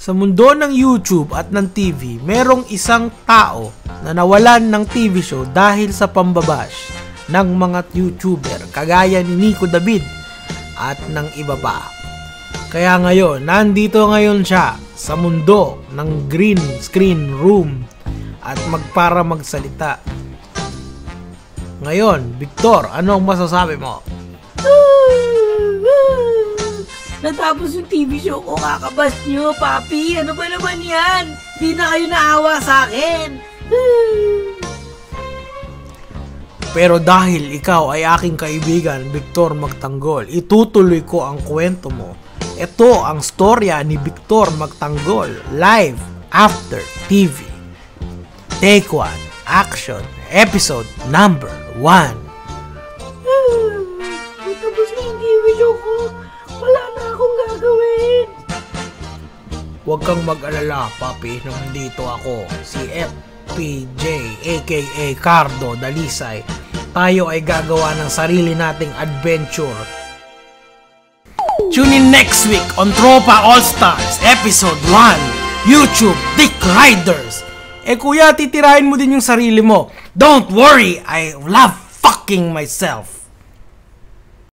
Sa mundo ng YouTube at ng TV, merong isang tao na nawalan ng TV show dahil sa pambabash ng mga YouTuber kagaya ni Nico David at ng iba pa. Kaya ngayon, nandito ngayon siya sa mundo ng green screen room at para magsalita. Ngayon, Victor, ano ang masasabi mo? Natapos yung TV show ko, kakabas nyo, papi. Ano ba naman yan? Di na kayo naawa sa akin. Pero dahil ikaw ay aking kaibigan, Victor Magtanggol, itutuloy ko ang kwento mo. Ito ang storya ni Victor Magtanggol, live after TV. Take 1, action, episode number 1. Natapos na yung TV show ko. Wala na akong gagawin. Huwag kang mag-alala, papi. Nandito ako, si FPJ aka Cardo Dalisay. Tayo ay gagawa ng sarili nating adventure. Tune in next week on Tropa All-Stars Episode 1, YouTube Dick Riders. Kuya, titirahin mo din yung sarili mo. Don't worry, I love fucking myself.